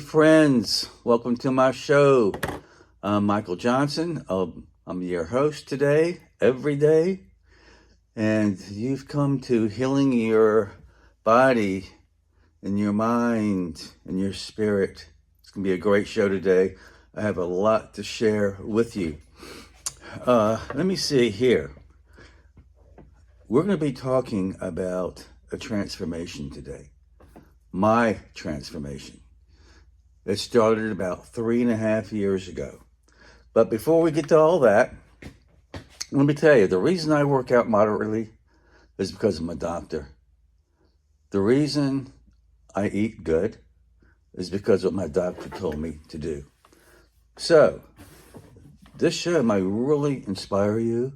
friends. Welcome to my show. I'm Michael Johnson. I'm your host today, every day. And you've come to healing your body and your mind and your spirit. It's going to be a great show today. I have a lot to share with you. Let me see here. We're going to be talking about a transformation today. My transformation. It started about 3.5 years ago. But before we get to all that, let me tell you, the reason I work out moderately is because of my doctor. The reason I eat good is because of what my doctor told me to do. So, this show might really inspire you.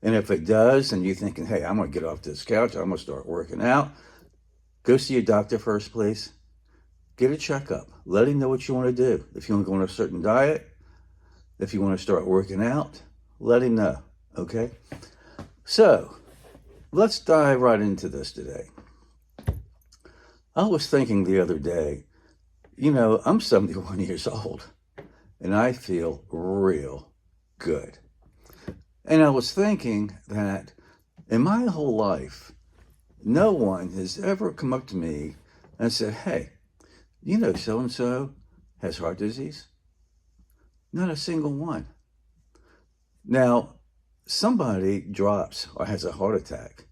And if it does, and you're thinking, hey, I'm going to get off this couch, I'm going to start working out, go see your doctor first, please. Get a checkup. Let him know what you want to do. If you want to go on a certain diet, if you want to start working out, let him know, okay? So, let's dive right into this today. I was thinking the other day, I'm 71 years old, and I feel real good. And I was thinking that in my whole life, no one has ever come up to me and said, hey, so-and-so has heart disease? Not a single one. Now, somebody drops or has a heart attack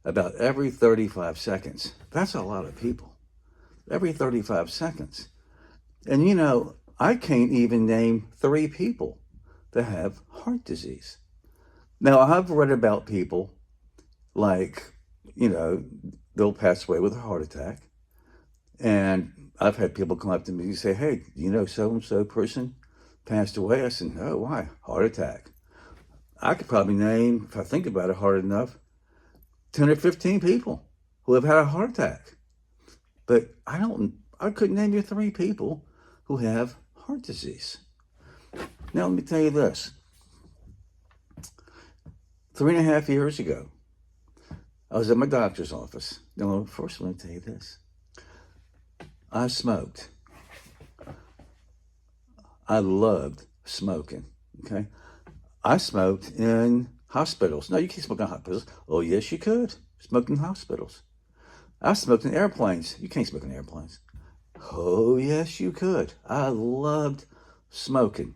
about every 35 seconds. That's a lot of people. Every 35 seconds. And I can't even name 3 people that have heart disease. Now, I've read about people like, they'll pass away with a heart attack. And I've had people come up to me and say, hey, so-and-so person passed away. I said, no, why? Heart attack. I could probably name, if I think about it hard enough, 10 or 15 people who have had a heart attack. But I couldn't name you 3 people who have heart disease. Now, let me tell you this. 3.5 years ago, I was at my doctor's office. Now, first I want to tell you this. I smoked. I loved smoking, okay? I smoked in hospitals. No, you can't smoke in hospitals. Oh, yes, you could. Smoke in hospitals. I smoked in airplanes. You can't smoke in airplanes. Oh, yes, you could. I loved smoking.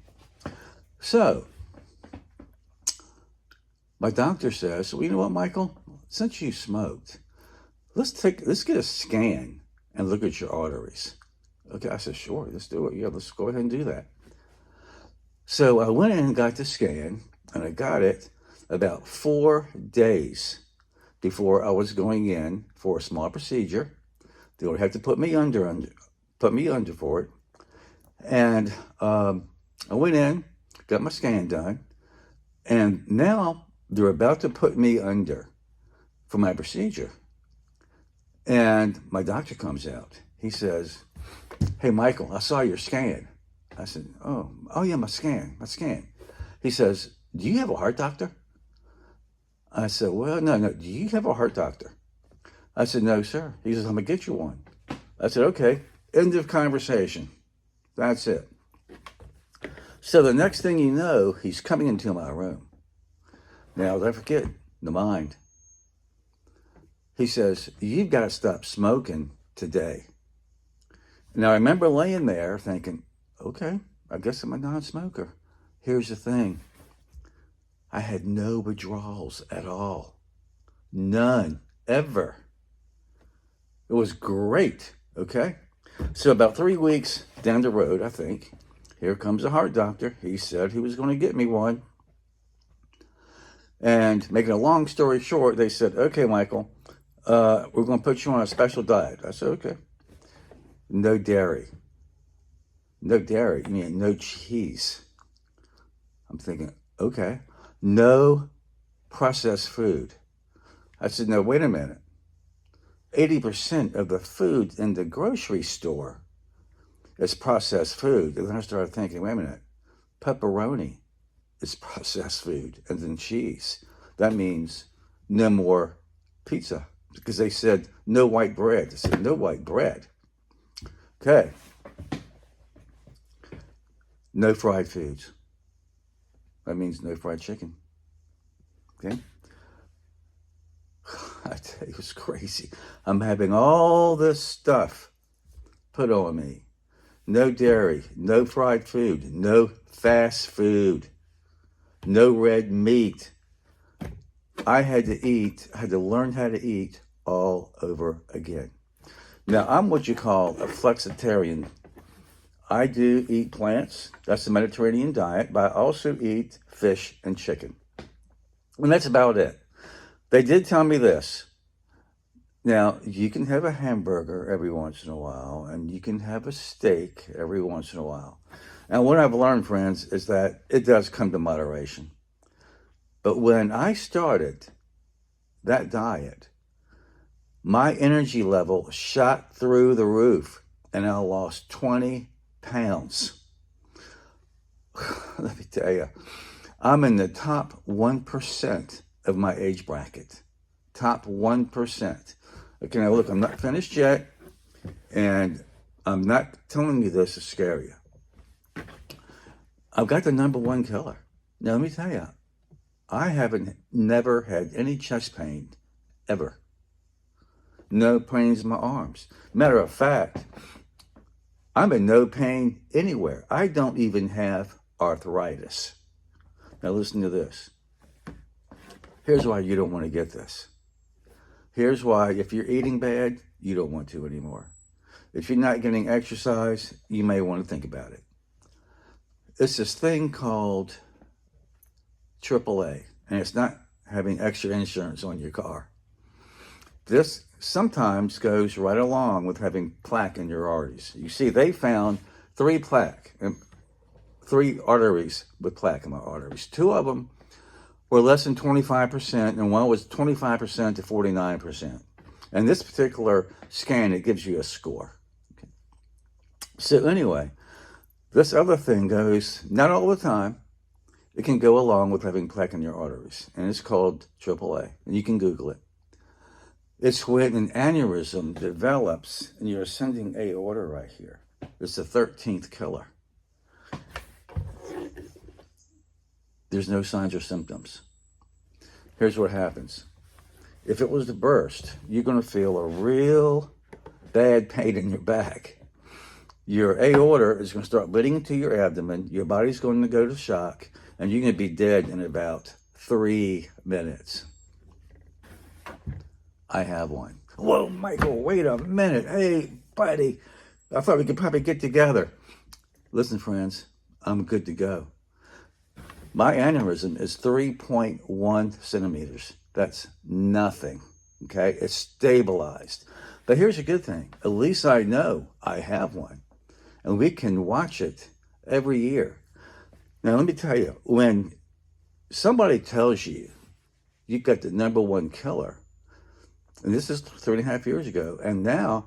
So, my doctor says, well, you know what, Michael? Since you smoked, let's get a scan and look at your arteries. Okay, I said, sure, let's do it. Yeah, let's go ahead and do that. So I went in and got the scan, and I got it about 4 days before I was going in for a small procedure. They would have to put me under for it. And I went in, got my scan done, and now they're about to put me under for my procedure. And my doctor comes out. He says, hey, Michael, I saw your scan. I said, oh yeah, my scan. He says, do you have a heart doctor? I said, well, no. Do you have a heart doctor? I said, no, sir. He says, I'm going to get you one. I said, okay. End of conversation. That's it. So the next thing you know, he's coming into my room. Now, don't forget, the mind. He says, you've got to stop smoking today. Now, I remember laying there thinking, okay, I guess I'm a non-smoker. Here's the thing. I had no withdrawals at all. None, ever. It was great, okay? So about 3 weeks down the road, I think, here comes a heart doctor. He said he was going to get me one. And making a long story short, they said, okay, Michael, we're going to put you on a special diet. I said, okay. No dairy. No dairy, you mean no cheese. I'm thinking, okay. No processed food. I said, no, wait a minute. 80% of the food in the grocery store is processed food. And then I started thinking, wait a minute. Pepperoni is processed food, and then cheese. That means no more pizza, because they said no white bread. I said, no white bread. Okay. no fried foods. That means no fried chicken. Okay? I tell you, it's crazy. I'm having all this stuff put on me. No dairy, no fried food, no fast food, no red meat. I had to learn how to eat all over again. Now, I'm what you call a flexitarian. I do eat plants. That's the Mediterranean diet, but I also eat fish and chicken. And that's about it. They did tell me this. Now, you can have a hamburger every once in a while, and you can have a steak every once in a while. And what I've learned, friends, is that it does come to moderation. But when I started that diet, my energy level shot through the roof, and I lost 20 pounds. Let me tell you, I'm in the top 1% of my age bracket. Top 1%. Okay, now look, I'm not finished yet, and I'm not telling you this to scare you. I've got the number one killer. Now, let me tell you, I haven't never had any chest pain, ever. No pains in my arms. Matter of fact, I'm in no pain anywhere. I don't even have arthritis. Now listen to this. Here's why you don't want to get this. Here's why, if you're eating bad, you don't want to anymore. If you're not getting exercise, you may want to think about it. It's this thing called AAA, and it's not having extra insurance on your car. This sometimes goes right along with having plaque in your arteries. You see, they found three arteries with plaque in my arteries. Two of them were less than 25%, and one was 25% to 49%. And this particular scan, it gives you a score. Okay. So anyway, this other thing goes, not all the time, it can go along with having plaque in your arteries, and it's called AAA, and you can Google it. It's when an aneurysm develops in your ascending aorta right here. It's the 13th killer. There's no signs or symptoms. Here's what happens. If it was to burst, you're going to feel a real bad pain in your back. Your aorta is going to start bleeding into your abdomen. Your body's going to go to shock, and you're going to be dead in about 3 minutes. I have one. Whoa, Michael, wait a minute. Hey, buddy, I thought we could probably get together. Listen, friends, I'm good to go. My aneurysm is 3.1 centimeters. That's nothing, okay? It's stabilized. But here's a good thing. At least I know I have one. And we can watch it every year. Now, let me tell you, when somebody tells you you've got the number one killer, and this is 3.5 years ago, and now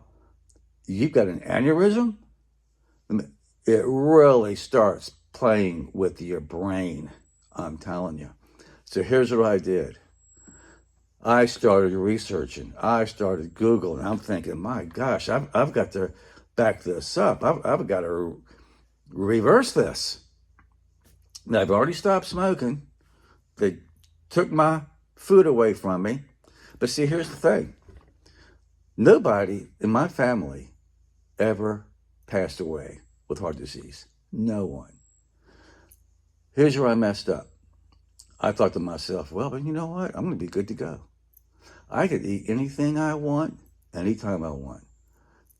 you've got an aneurysm, it really starts playing with your brain, I'm telling you. So here's what I did. I started researching. I started Googling. I'm thinking, my gosh, I've got to back this up. I've got to reverse this. Now, I've already stopped smoking. They took my food away from me. But see, here's the thing. Nobody in my family ever passed away with heart disease. No one. Here's where I messed up. I thought to myself, well, but you know what? I'm going to be good to go. I could eat anything I want, anytime I want.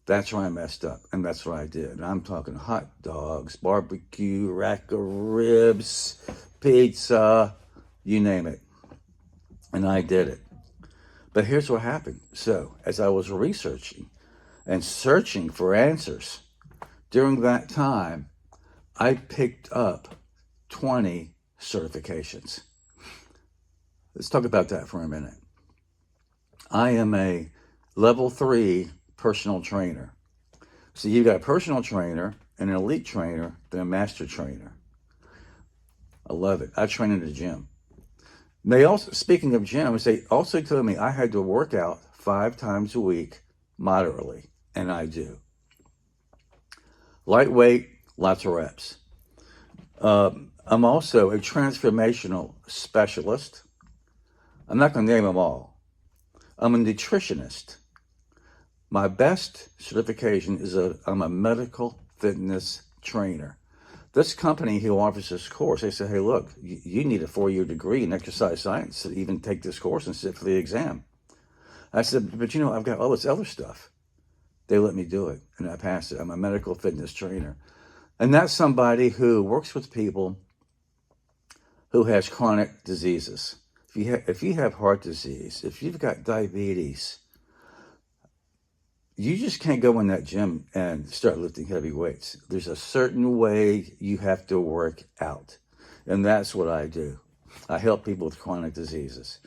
That's where I messed up, and that's what I did. And I'm talking hot dogs, barbecue, rack of ribs, pizza, you name it. And I did it. But here's what happened. So, as I was researching and searching for answers, during that time, I picked up 20 certifications. Let's talk about that for a minute. I am a level 3 personal trainer. So you've got a personal trainer, an elite trainer, then a master trainer. I love it. I train in the gym. They also, speaking of gyms, they also told me I had to work out 5 times a week moderately, and I do. Lightweight, lots of reps. I'm also a transformational specialist. I'm not going to name them all. I'm a nutritionist. My best certification is I'm a medical fitness trainer. This company who offers this course, they say, hey, look, you need a 4-year degree in exercise science to even take this course and sit for the exam. I said, but I've got all this other stuff. They let me do it, and I passed it. I'm a medical fitness trainer. And that's somebody who works with people who has chronic diseases. If you have heart disease, if you've got diabetes, you just can't go in that gym and start lifting heavy weights. There's a certain way you have to work out. And that's what I do. I help people with chronic diseases.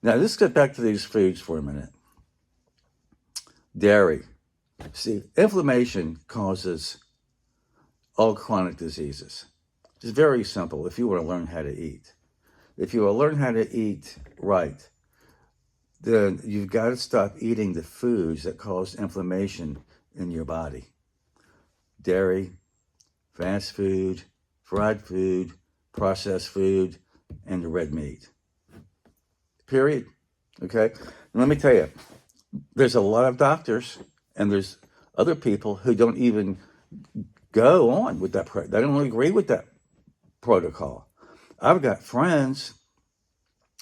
Now, let's get back to these foods for a minute. Dairy. See, inflammation causes all chronic diseases. It's very simple if you want to learn how to eat. If you want to learn how to eat right, then you've got to stop eating the foods that cause inflammation in your body. Dairy, fast food, fried food, processed food, and the red meat. Period. Okay? And let me tell you, there's a lot of doctors and there's other people who don't even go on with that. They don't agree with that protocol. I've got friends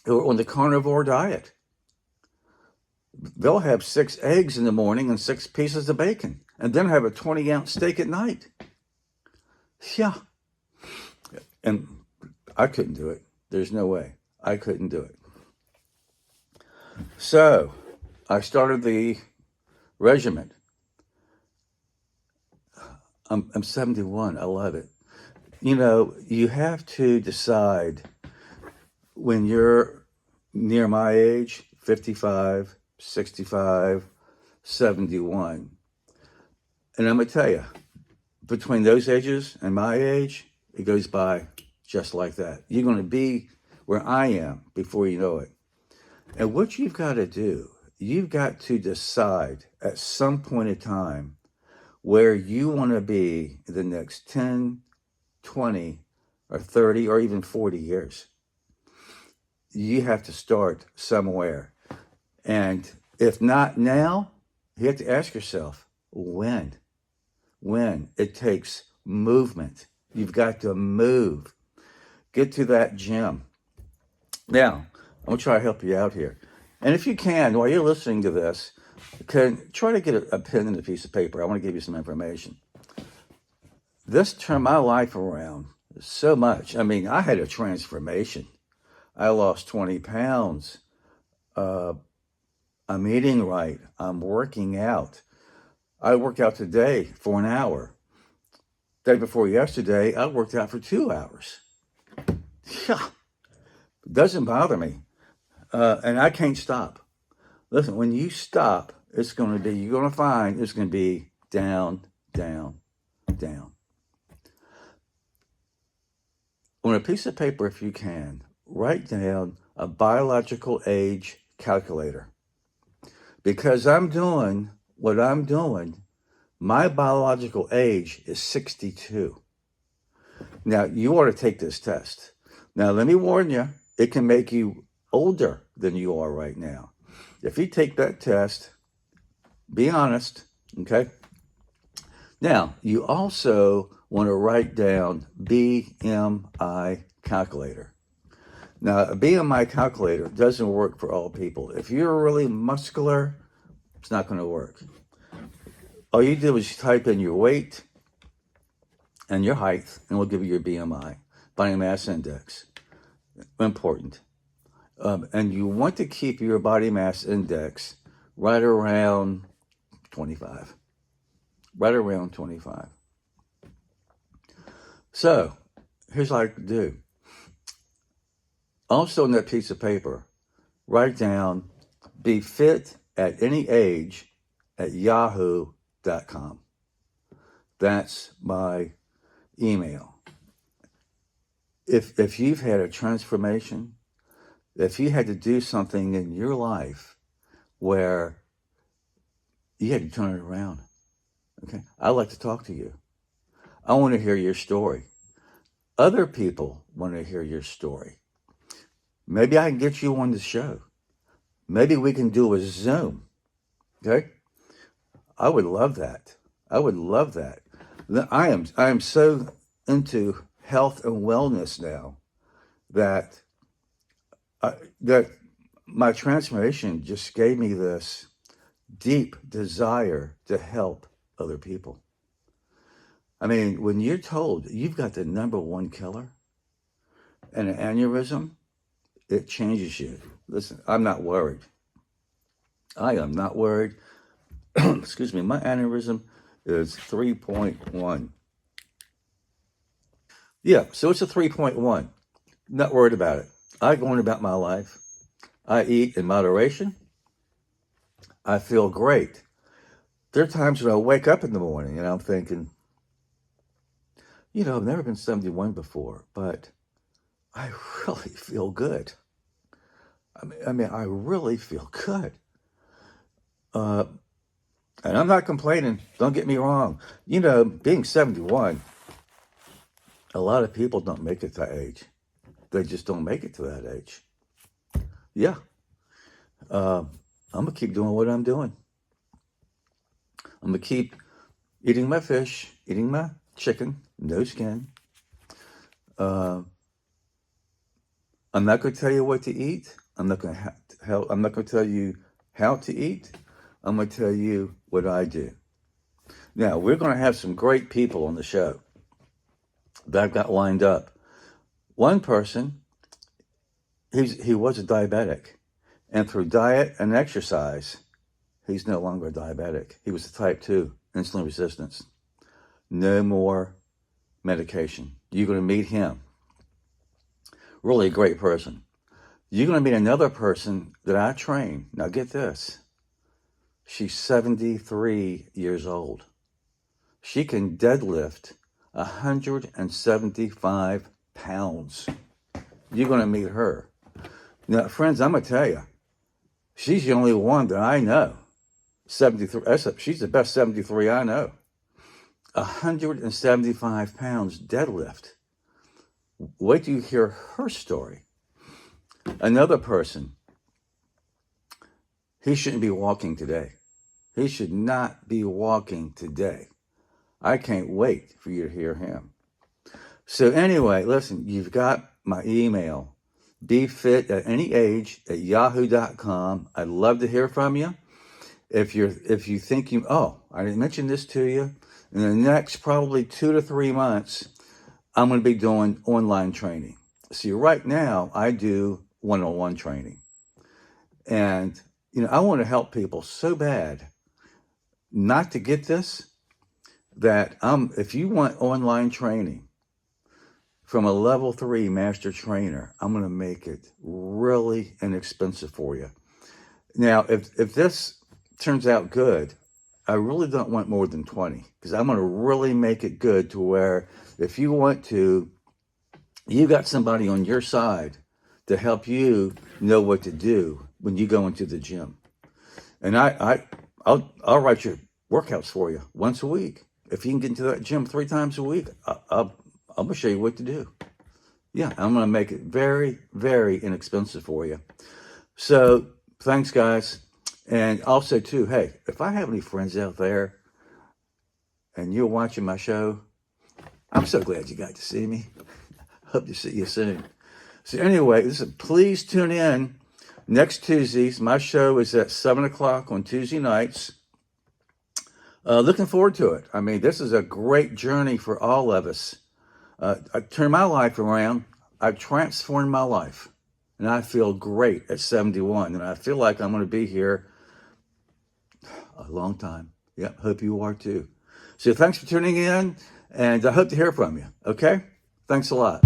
who are on the carnivore diet. They'll have 6 eggs in the morning and 6 pieces of bacon, and then have a 20-ounce steak at night. Yeah. And I couldn't do it. There's no way. I couldn't do it. So I started the regiment. I'm 71. I love it. You have to decide when you're near my age, 55, 65, 71. And I'm going to tell you, between those ages and my age, it goes by just like that. You're going to be where I am before you know it. And what you've got to do, you've got to decide at some point in time where you want to be in the next 10, 20, or 30, or even 40 years. You have to start somewhere. And if not now, you have to ask yourself, when? When? It takes movement. You've got to move. Get to that gym. Now, I'm going to try to help you out here. And if you can, while you're listening to this, try to get a pen and a piece of paper. I want to give you some information. This turned my life around so much. I mean, I had a transformation. I lost 20 pounds. I'm eating right. I'm working out. I worked out today for an hour. Day before yesterday, I worked out for 2 hours. Yeah, it doesn't bother me. And I can't stop. Listen, when you stop, you're going to find it's going to be down, down, down. On a piece of paper, if you can, write down a biological age calculator. Because I'm doing what I'm doing, my biological age is 62. Now, you ought to take this test. Now, let me warn you, it can make you older than you are right now. If you take that test, be honest, okay? Now, you also want to write down BMI calculator. Now, a BMI calculator doesn't work for all people. If you're really muscular, it's not going to work. All you do is type in your weight and your height, and we'll give you your BMI, body mass index. Important. And you want to keep your body mass index right around 25. Right around 25. So, here's what I could do. Also on that piece of paper, write down be fit at any age at yahoo.com. That's my email. If you've had a transformation, if you had to do something in your life where you had to turn it around, okay, I'd like to talk to you. I want to hear your story. Other people want to hear your story. Maybe I can get you on the show. Maybe we can do a Zoom. Okay? I would love that. I would love that. I am so into health and wellness now that that my transformation just gave me this deep desire to help other people. I mean, when you're told you've got the number one killer and an aneurysm, it changes you. Listen, I'm not worried. I am not worried. Excuse me, my aneurysm is 3.1. Yeah, so it's a 3.1. Not worried about it. I go on about my life. I eat in moderation. I feel great. There are times when I wake up in the morning and I'm thinking, I've never been 71 before, but I really feel good. I mean, I really feel good. Uh, and I'm not complaining. Don't get me wrong. Being 71, a lot of people don't make it to that age. They just don't make it to that age. Yeah. I'm going to keep doing what I'm doing. I'm going to keep eating my fish, eating my chicken, no skin. Uh, I'm not going to tell you what to eat. I'm not going to tell you how to eat. I'm going to tell you what I do. Now, we're going to have some great people on the show that I've got lined up. One person, he was a diabetic. And through diet and exercise, he's no longer a diabetic. He was a type 2, insulin resistance. No more medication. You're going to meet him. Really a great person. You're going to meet another person that I train. Now get this. She's 73 years old. She can deadlift 175 pounds. You're going to meet her. Now, friends, I'm going to tell you, she's the only one that I know. 73. She's the best 73 I know. 175 pounds deadlift. Wait till you hear her story. Another person, he shouldn't be walking today. He should not be walking today. I can't wait for you to hear him. So anyway, listen, you've got my email, befit@anyage@yahoo.com. I'd love to hear from you. If you think I didn't mention this to you, in the next probably 2 to 3 months, I'm going to be doing online training. See, right now I do one-on-one training. And, I want to help people so bad not to get this, that if you want online training from a level 3 master trainer, I'm going to make it really inexpensive for you. Now, if this turns out good, I really don't want more than 20, because I'm going to really make it good to where if you want to, you got somebody on your side to help you know what to do when you go into the gym. And I'll write your workouts for you once a week. If you can get into that gym 3 times a week, I'm going to show you what to do. Yeah, I'm going to make it very, very inexpensive for you. So thanks, guys. And also, too, hey, if I have any friends out there and you're watching my show, I'm so glad you got to see me. Hope to see you soon. So anyway, listen, please tune in next Tuesdays. My show is at 7 o'clock on Tuesday nights. Looking forward to it. I mean, this is a great journey for all of us. I turned my life around. I've transformed my life. And I feel great at 71. And I feel like I'm going to be here a long time. Yeah, hope you are too. So thanks for tuning in. And I hope to hear from you. Okay? Thanks a lot.